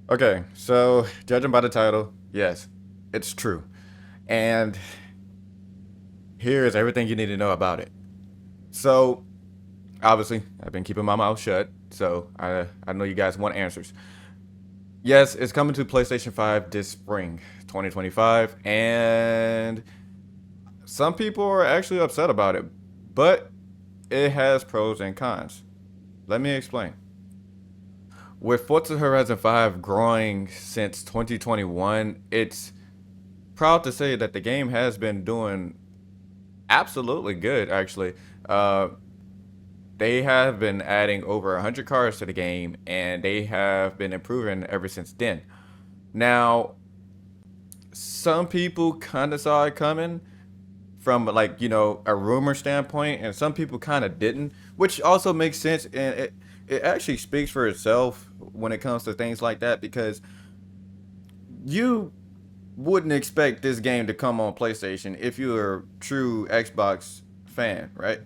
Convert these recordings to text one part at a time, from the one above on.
Okay, so judging by the title, yes, it's true. And here's everything you need to know about it. So, obviously, I've been keeping my mouth shut, so I know you guys want answers. Yes, it's coming to PlayStation 5 this spring, 2025, and some people are actually upset about it, but it has pros and cons. Let me explain. With Forza Horizon 5 growing since 2021, it's proud to say that the game has been doing absolutely good, actually. Uh, they have been adding over 100 cars to the game, and they have been improving ever since then. Now, some people kind of saw it coming from like a rumor standpoint, and some people kind of didn't, which also makes sense, and it actually speaks for itself when it comes to things like that because you wouldn't expect this game to come on PlayStation if you're a true Xbox fan, right?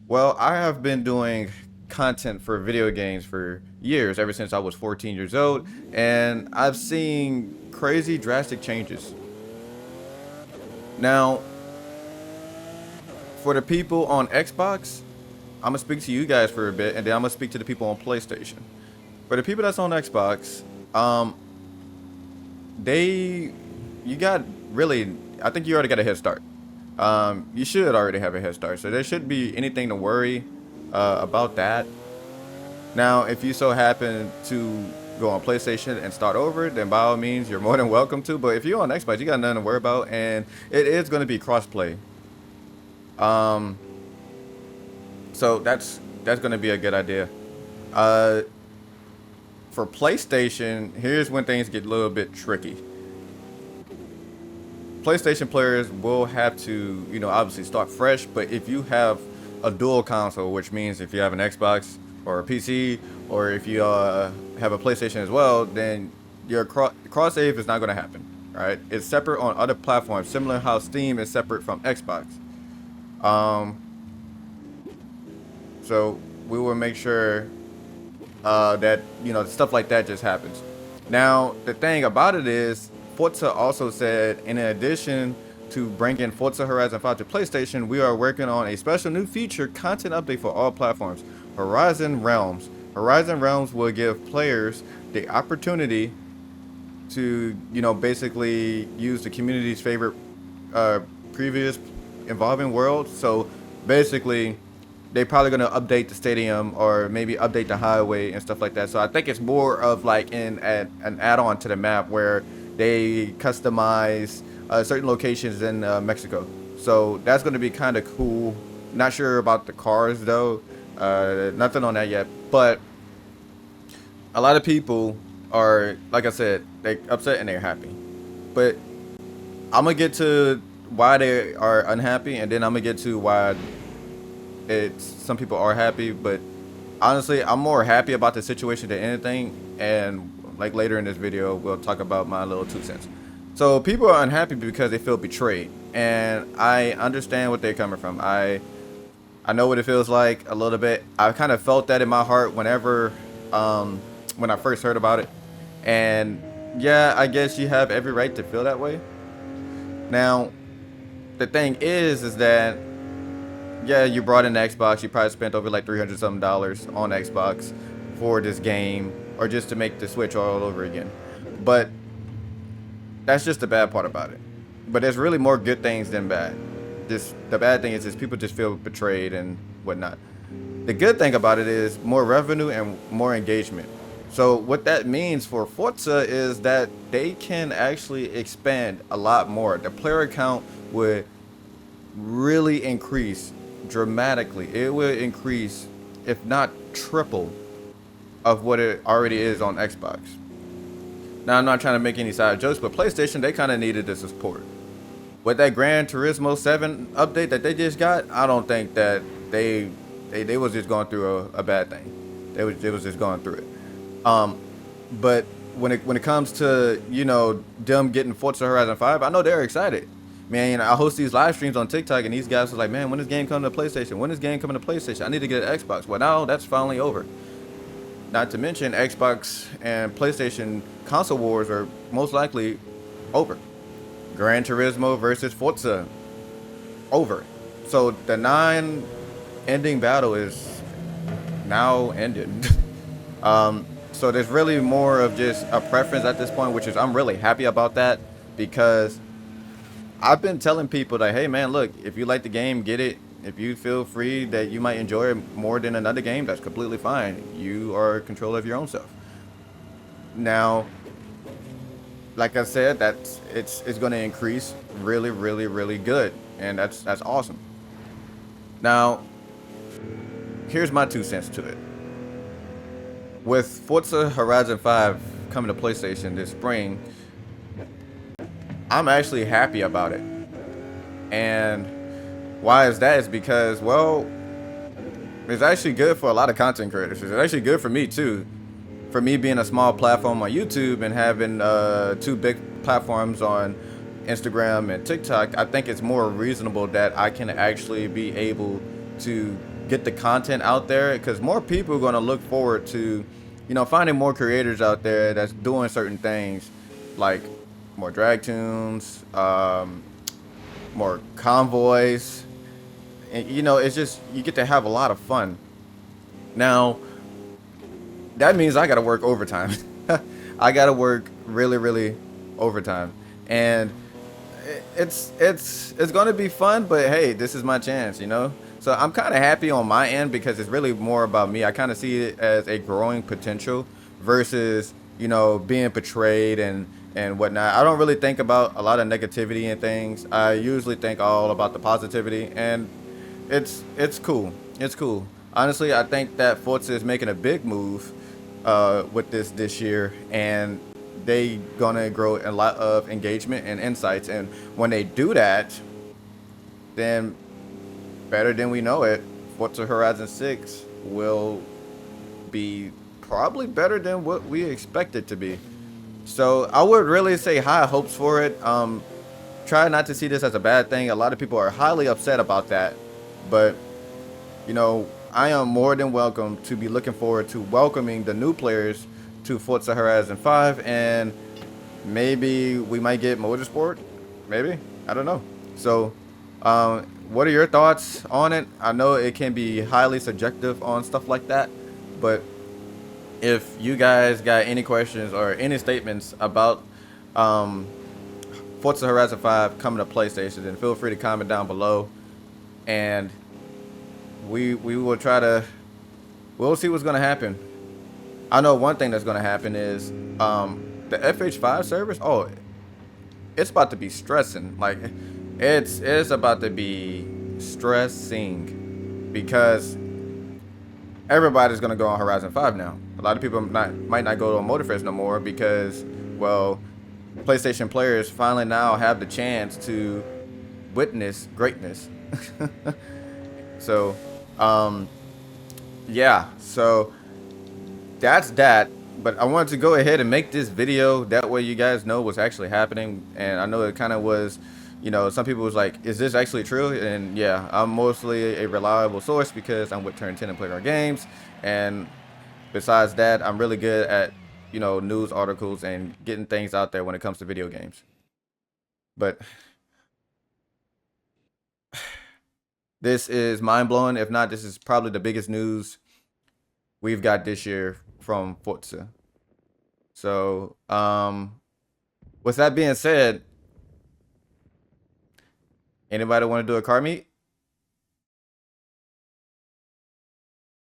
Well, I have been doing content for video games for years, ever since I was 14 years old, and I've seen crazy drastic changes. Now, for the people on Xbox, I'm gonna speak to you guys for a bit, and then I'm gonna speak to the people on PlayStation. For the people that's on Xbox, um, they, you got really, I think you already got a head start. You should already have a head start, so there shouldn't be anything to worry about that. Now, if you so happen to go on PlayStation and start over, then by all means, you're more than welcome to. But if you're on Xbox, you got nothing to worry about, and it is going to be crossplay. Um, so that's going to be a good idea. Uh, for PlayStation, here's when things get a little bit tricky. PlayStation players will have to, obviously start fresh. But if you have a dual console, which means if you have an Xbox or a PC, or if you have a PlayStation as well, then your cross save is not going to happen. All right, it's separate on other platforms, similar how Steam is separate from Xbox. Um, so we will make sure that stuff like that just happens. Now the thing about it is, Forza also said in addition to bringing Forza Horizon 5 to PlayStation, we are working on a special new feature content update for all platforms, Horizon Realms. Horizon Realms will give players the opportunity to basically use the community's favorite uh, previous involving worlds. So basically they probably gonna update the stadium or maybe update the highway and stuff like that. So I think it's more of like an add-on to the map where they customize certain locations in Mexico. So that's gonna be kind of cool. Not sure about the cars though. Nothing on that yet. But a lot of people are, like I said, they upset and they're happy. But I'm gonna get to why they are unhappy, and then I'm gonna get to why it's some people are happy. But honestly, I'm more happy about the situation than anything. And like later in this video, we'll talk about my little 2 cents. So people are unhappy because they feel betrayed, and I understand what they're coming from. I know what it feels like a little bit. I kind of felt that in my heart whenever when I first heard about it. And yeah, I guess you have every right to feel that way. Now, the thing is that yeah, you brought in the Xbox. You probably spent over like 300 something dollars on Xbox for this game, or just to make the Switch all over again. But that's just the bad part about it. But there's really more good things than bad. Just the bad thing is just people just feel betrayed and whatnot. The good thing about it is more revenue and more engagement. So what that means for Forza is that they can actually expand a lot more. The player count would really increase dramatically. It would increase, if not triple, of what it already is on Xbox. Now, I'm not trying to make any side jokes, but PlayStation, they kind of needed the support. With that Gran Turismo 7 update that they just got, I don't think that they was just going through a bad thing. They was just going through it. But when it comes to them getting Forza Horizon 5, I know they're excited. Man, I host these live streams on TikTok, and these guys are like, man, when is game coming to PlayStation? When is game coming to PlayStation? I need to get an Xbox. Well, now that's finally over. Not to mention Xbox and PlayStation console wars are most likely over. Gran Turismo versus Forza over. So the non-ending battle is now ended. So there's really more of just a preference at this point, which is I'm really happy about that because I've been telling people that, hey man, look, if you like the game, get it. If you feel free that you might enjoy it more than another game, that's completely fine. You are in control of your own self. Now, like I said, that's it's going to increase really, really, really good, and that's awesome. Now, here's my 2 cents to it. With Forza Horizon 5 coming to PlayStation this spring, I'm actually happy about it. And why is that? Is because, well, it's actually good for a lot of content creators. It's actually good for me too. For me being a small platform on YouTube and having two big platforms on Instagram and TikTok, I think it's more reasonable that I can actually be able to get the content out there because more people are going to look forward to, finding more creators out there that's doing certain things like more drag tunes, more convoys, and it's just you get to have a lot of fun. Now, that means I gotta work overtime. I gotta work really, really overtime, and it's gonna be fun. But hey, this is my chance. So I'm kind of happy on my end because it's really more about me. I kind of see it as a growing potential versus being portrayed and whatnot. I don't really think about a lot of negativity and things. I usually think all about the positivity, and it's cool. It's cool. Honestly, I think that Forza is making a big move with this year, and they gonna grow a lot of engagement and insights. And when they do that, then better than we know it, Forza Horizon 6 will be probably better than what we expect it to be. So I would really say high hopes for it. Try not to see this as a bad thing. A lot of people are highly upset about that, but I am more than welcome to be looking forward to welcoming the new players to Forza Horizon 5, and maybe we might get motorsport. Maybe, I don't know. So, what are your thoughts on it? I know it can be highly subjective on stuff like that, but if you guys got any questions or any statements about Forza Horizon 5 coming to PlayStation, then feel free to comment down below, and we will try to we'll see what's gonna happen. I know one thing that's gonna happen is the FH5 servers. Oh, it's about to be stressing. Like it's about to be stressing because everybody's gonna go on Horizon 5 now. A lot of people might not go to a Motorfest no more because, well, PlayStation players finally now have the chance to witness greatness. So, yeah. So that's that. But I wanted to go ahead and make this video that way you guys know what's actually happening. And I know it kind of was, some people was like, is this actually true? And yeah, I'm mostly a reliable source because I'm with Turn 10 and Playground Games. And besides that, I'm really good at, news articles and getting things out there when it comes to video games. But this is mind-blowing. If not, this is probably the biggest news we've got this year from Forza. So, with that being said, anybody want to do a car meet?